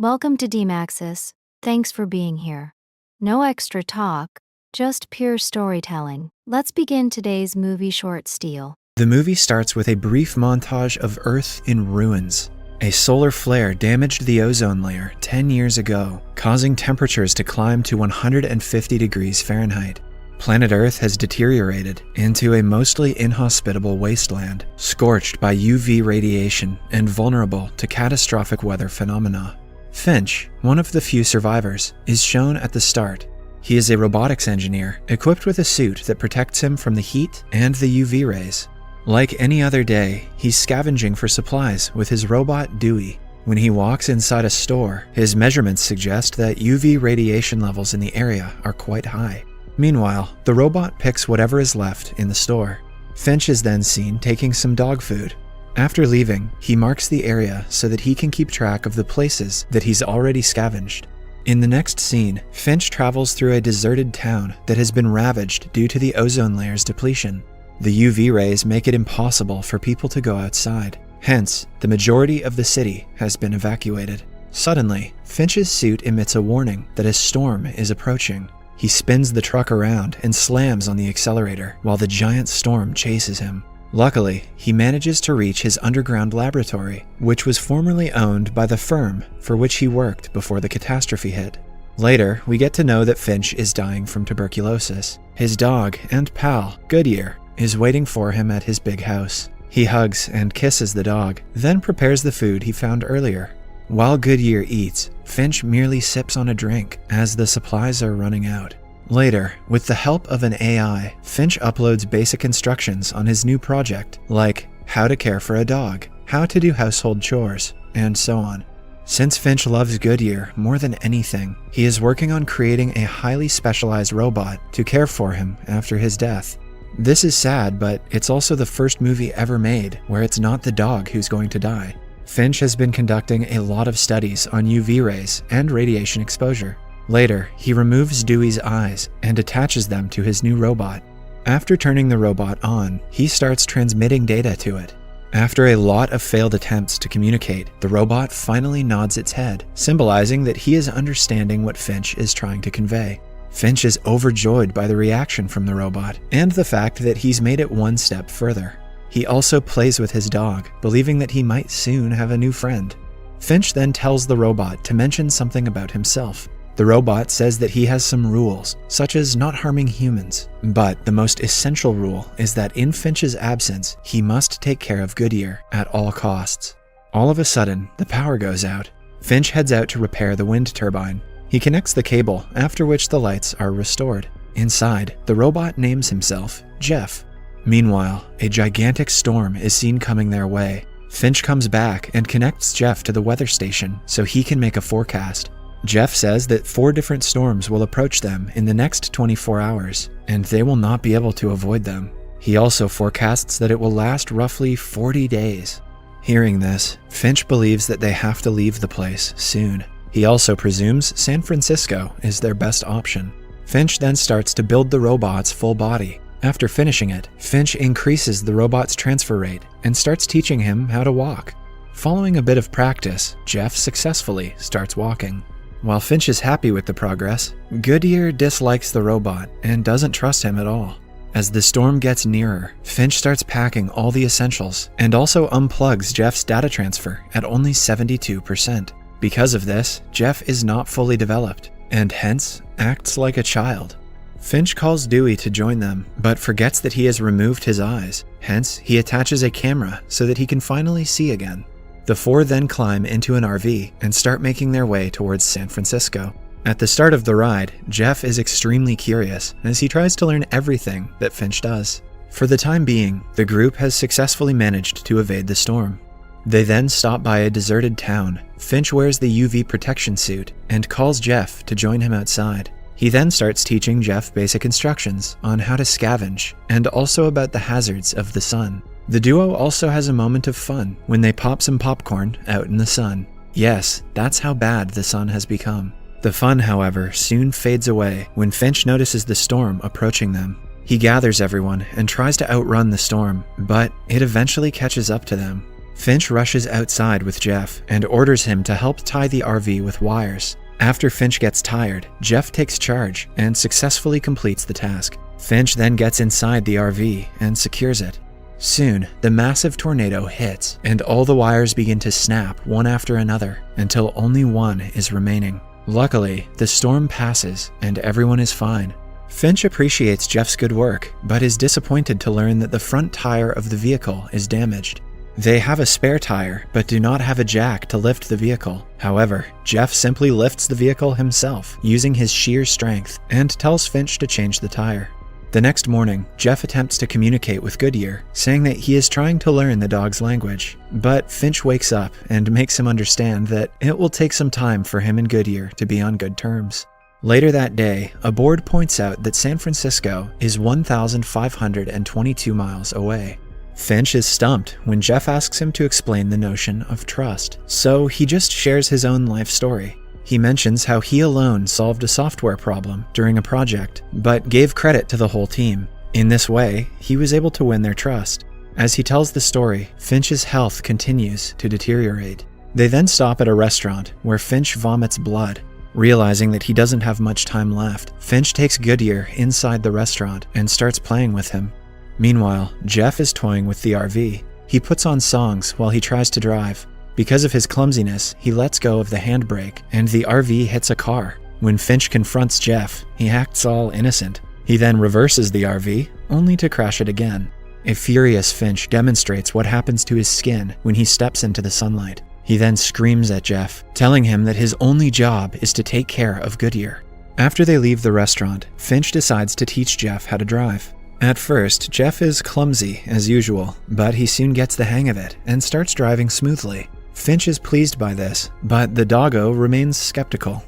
Welcome to DMAXUS. Thanks for being here. No extra talk, just pure storytelling. Let's begin today's movie short steal. The movie starts with a brief montage of Earth in ruins. A solar flare damaged the ozone layer 10 years ago, causing temperatures to climb to 150 degrees Fahrenheit. Planet Earth has deteriorated into a mostly inhospitable wasteland, scorched by UV radiation and vulnerable to catastrophic weather phenomena. Finch, one of the few survivors, is shown at the start. He is a robotics engineer equipped with a suit that protects him from the heat and the UV rays. Like any other day, he's scavenging for supplies with his robot Dewey. When he walks inside a store, his measurements suggest that UV radiation levels in the area are quite high. Meanwhile, the robot picks whatever is left in the store. Finch is then seen taking some dog food. After leaving, he marks the area so that he can keep track of the places that he's already scavenged. In the next scene, Finch travels through a deserted town that has been ravaged due to the ozone layer's depletion. The UV rays make it impossible for people to go outside. Hence, the majority of the city has been evacuated. Suddenly, Finch's suit emits a warning that a storm is approaching. He spins the truck around and slams on the accelerator while the giant storm chases him. Luckily, he manages to reach his underground laboratory, which was formerly owned by the firm for which he worked before the catastrophe hit. Later, we get to know that Finch is dying from tuberculosis. His dog and pal, Goodyear, is waiting for him at his big house. He hugs and kisses the dog, then prepares the food he found earlier. While Goodyear eats, Finch merely sips on a drink as the supplies are running out. Later, with the help of an AI, Finch uploads basic instructions on his new project, like how to care for a dog, how to do household chores, and so on. Since Finch loves Goodyear more than anything, he is working on creating a highly specialized robot to care for him after his death. This is sad, but it's also the first movie ever made where it's not the dog who's going to die. Finch has been conducting a lot of studies on UV rays and radiation exposure. Later, he removes Dewey's eyes and attaches them to his new robot. After turning the robot on, he starts transmitting data to it. After a lot of failed attempts to communicate, the robot finally nods its head, symbolizing that he is understanding what Finch is trying to convey. Finch is overjoyed by the reaction from the robot and the fact that he's made it one step further. He also plays with his dog, believing that he might soon have a new friend. Finch then tells the robot to mention something about himself. The robot says that he has some rules, such as not harming humans, but the most essential rule is that in Finch's absence, he must take care of Goodyear at all costs. All of a sudden, the power goes out. Finch heads out to repair the wind turbine. He connects the cable, after which the lights are restored. Inside, the robot names himself Jeff. Meanwhile, a gigantic storm is seen coming their way. Finch comes back and connects Jeff to the weather station so he can make a forecast. Jeff says that 4 different storms will approach them in the next 24 hours, and they will not be able to avoid them. He also forecasts that it will last roughly 40 days. Hearing this, Finch believes that they have to leave the place soon. He also presumes San Francisco is their best option. Finch then starts to build the robot's full body. After finishing it, Finch increases the robot's transfer rate and starts teaching him how to walk. Following a bit of practice, Jeff successfully starts walking. While Finch is happy with the progress, Goodyear dislikes the robot and doesn't trust him at all. As the storm gets nearer, Finch starts packing all the essentials and also unplugs Jeff's data transfer at only 72%. Because of this, Jeff is not fully developed and hence acts like a child. Finch calls Dewey to join them, but forgets that he has removed his eyes. Hence, he attaches a camera so that he can finally see again. The 4 then climb into an RV and start making their way towards San Francisco. At the start of the ride, Jeff is extremely curious as he tries to learn everything that Finch does. For the time being, the group has successfully managed to evade the storm. They then stop by a deserted town. Finch wears the UV protection suit and calls Jeff to join him outside. He then starts teaching Jeff basic instructions on how to scavenge and also about the hazards of the sun. The duo also has a moment of fun when they pop some popcorn out in the sun. Yes, that's how bad the sun has become. The fun, however, soon fades away when Finch notices the storm approaching them. He gathers everyone and tries to outrun the storm, but it eventually catches up to them. Finch rushes outside with Jeff and orders him to help tie the RV with wires. After Finch gets tired, Jeff takes charge and successfully completes the task. Finch then gets inside the RV and secures it. Soon, the massive tornado hits, and all the wires begin to snap one after another until only one is remaining. Luckily, the storm passes and everyone is fine. Finch appreciates Jeff's good work, but is disappointed to learn that the front tire of the vehicle is damaged. They have a spare tire, but do not have a jack to lift the vehicle. However, Jeff simply lifts the vehicle himself using his sheer strength and tells Finch to change the tire. The next morning, Jeff attempts to communicate with Goodyear, saying that he is trying to learn the dog's language. But Finch wakes up and makes him understand that it will take some time for him and Goodyear to be on good terms. Later that day, a board points out that San Francisco is 1,522 miles away. Finch is stumped when Jeff asks him to explain the notion of trust, so he just shares his own life story. He mentions how he alone solved a software problem during a project, but gave credit to the whole team. In this way, he was able to win their trust. As he tells the story, Finch's health continues to deteriorate. They then stop at a restaurant where Finch vomits blood. Realizing that he doesn't have much time left, Finch takes Goodyear inside the restaurant and starts playing with him. Meanwhile, Jeff is toying with the RV. He puts on songs while he tries to drive. Because of his clumsiness, he lets go of the handbrake, and the RV hits a car. When Finch confronts Jeff, he acts all innocent. He then reverses the RV, only to crash it again. A furious Finch demonstrates what happens to his skin when he steps into the sunlight. He then screams at Jeff, telling him that his only job is to take care of Goodyear. After they leave the restaurant, Finch decides to teach Jeff how to drive. At first, Jeff is clumsy as usual, but he soon gets the hang of it and starts driving smoothly. Finch is pleased by this, but the doggo remains skeptical.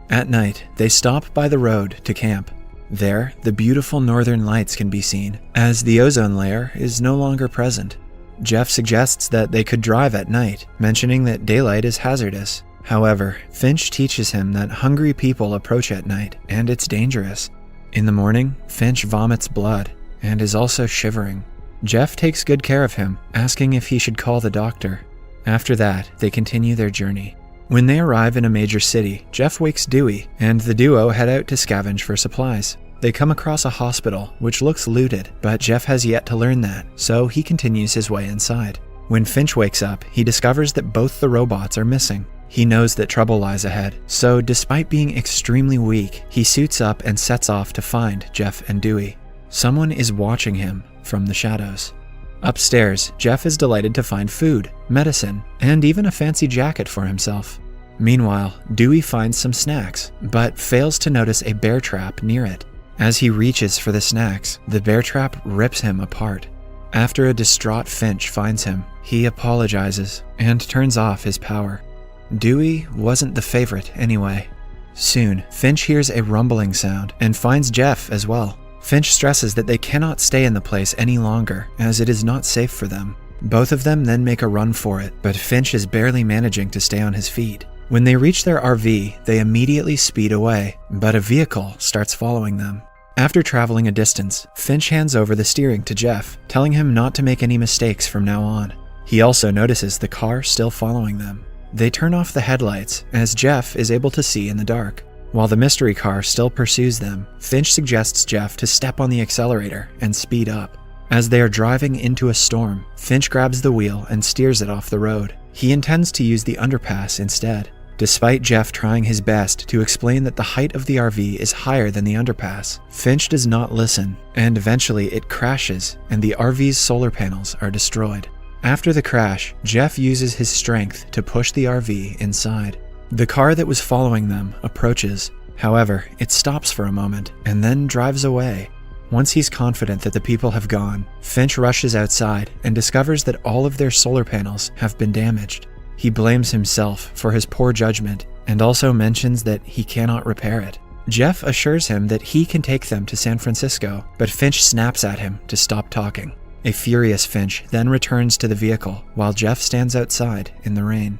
At night, they stop by the road to camp. There, the beautiful northern lights can be seen, as the ozone layer is no longer present. Jeff suggests that they could drive at night, mentioning that daylight is hazardous. However, Finch teaches him that hungry people approach at night, and it's dangerous. In the morning, Finch vomits blood, and is also shivering. Jeff takes good care of him, asking if he should call the doctor. After that, they continue their journey. When they arrive in a major city, Jeff wakes Dewey, and the duo head out to scavenge for supplies. They come across a hospital, which looks looted, but Jeff has yet to learn that, so he continues his way inside. When Finch wakes up, he discovers that both the robots are missing. He knows that trouble lies ahead, so despite being extremely weak, he suits up and sets off to find Jeff and Dewey. Someone is watching him from the shadows. Upstairs, Jeff is delighted to find food, medicine, and even a fancy jacket for himself. Meanwhile, Dewey finds some snacks, but fails to notice a bear trap near it. As he reaches for the snacks, the bear trap rips him apart. After a distraught Finch finds him, he apologizes and turns off his power. Dewey wasn't the favorite anyway. Soon, Finch hears a rumbling sound and finds Jeff as well. Finch stresses that they cannot stay in the place any longer, as it is not safe for them. Both of them then make a run for it, but Finch is barely managing to stay on his feet. When they reach their RV, they immediately speed away, but a vehicle starts following them. After traveling a distance, Finch hands over the steering to Jeff, telling him not to make any mistakes from now on. He also notices the car still following them. They turn off the headlights, as Jeff is able to see in the dark. While the mystery car still pursues them, Finch suggests Jeff to step on the accelerator and speed up. As they are driving into a storm, Finch grabs the wheel and steers it off the road. He intends to use the underpass instead. Despite Jeff trying his best to explain that the height of the RV is higher than the underpass, Finch does not listen, and eventually it crashes and the RV's solar panels are destroyed. After the crash, Jeff uses his strength to push the RV inside. The car that was following them approaches. However, it stops for a moment and then drives away. Once he's confident that the people have gone, Finch rushes outside and discovers that all of their solar panels have been damaged. He blames himself for his poor judgment and also mentions that he cannot repair it. Jeff assures him that he can take them to San Francisco, but Finch snaps at him to stop talking. A furious Finch then returns to the vehicle while Jeff stands outside in the rain.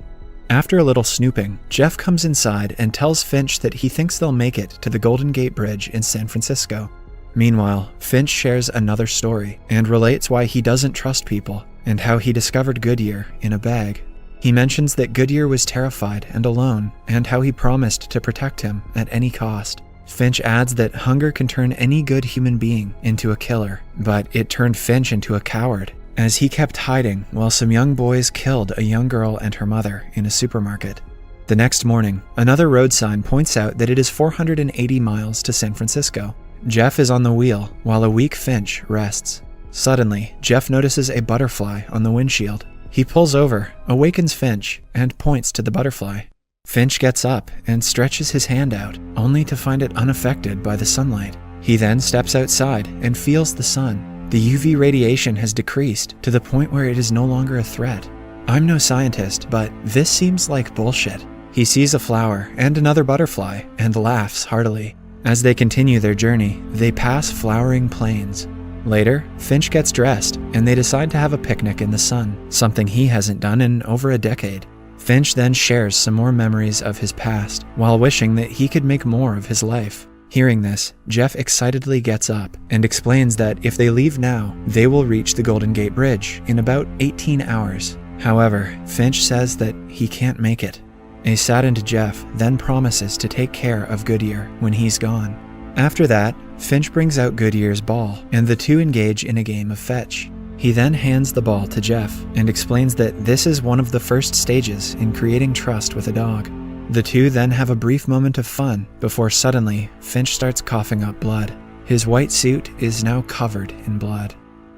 After a little snooping, Jeff comes inside and tells Finch that he thinks they'll make it to the Golden Gate Bridge in San Francisco. Meanwhile, Finch shares another story and relates why he doesn't trust people, and how he discovered Goodyear in a bag. He mentions that Goodyear was terrified and alone, and how he promised to protect him at any cost. Finch adds that hunger can turn any good human being into a killer, but it turned Finch into a coward, as he kept hiding while some young boys killed a young girl and her mother in a supermarket. The next morning, another road sign points out that it is 480 miles to San Francisco. Jeff is on the wheel, while a weak Finch rests. Suddenly, Jeff notices a butterfly on the windshield. He pulls over, awakens Finch, and points to the butterfly. Finch gets up and stretches his hand out, only to find it unaffected by the sunlight. He then steps outside and feels the sun. The UV radiation has decreased to the point where it is no longer a threat. I'm no scientist, but this seems like bullshit. He sees a flower and another butterfly and laughs heartily. As they continue their journey, they pass flowering plains. Later, Finch gets dressed and they decide to have a picnic in the sun, something he hasn't done in over a decade. Finch then shares some more memories of his past, while wishing that he could make more of his life. Hearing this, Jeff excitedly gets up and explains that if they leave now, they will reach the Golden Gate Bridge in about 18 hours. However, Finch says that he can't make it. A saddened Jeff then promises to take care of Goodyear when he's gone. After that, Finch brings out Goodyear's ball, and the two engage in a game of fetch. He then hands the ball to Jeff and explains that this is one of the first stages in creating trust with a dog. The two then have a brief moment of fun before suddenly Finch starts coughing up blood. His white suit is now covered in blood.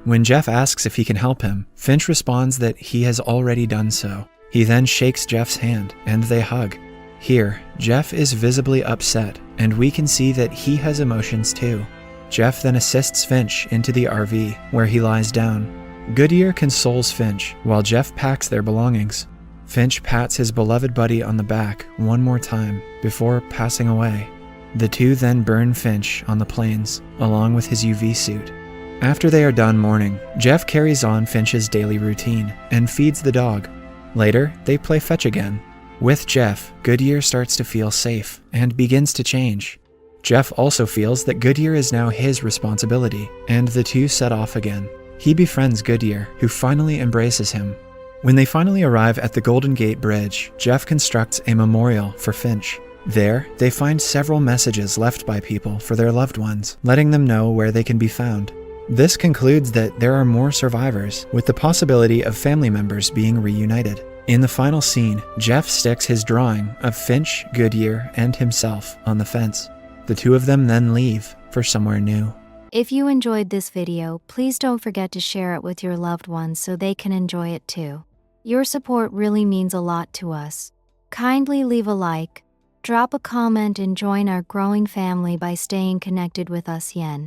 When Jeff asks if he can help him, Finch responds that he has already done so. He then shakes Jeff's hand and they hug. Here, Jeff is visibly upset, and we can see that he has emotions too. Jeff then assists Finch into the RV, where he lies down. Goodyear consoles Finch, while Jeff packs their belongings. Finch pats his beloved buddy on the back one more time before passing away. The two then burn Finch on the plains, along with his UV suit. After they are done mourning, Jeff carries on Finch's daily routine and feeds the dog. Later, they play fetch again. With Jeff, Goodyear starts to feel safe and begins to change. Jeff also feels that Goodyear is now his responsibility, and the two set off again. He befriends Goodyear, who finally embraces him. When they finally arrive at the Golden Gate Bridge, Jeff constructs a memorial for Finch. There, they find several messages left by people for their loved ones, letting them know where they can be found. This concludes that there are more survivors, with the possibility of family members being reunited. In the final scene, Jeff sticks his drawing of Finch, Goodyear, and himself on the fence. The two of them then leave for somewhere new. If you enjoyed this video, please don't forget to share it with your loved ones so they can enjoy it too. Your support really means a lot to us. Kindly leave a like, drop a comment, and join our growing family by staying connected with us. Yen.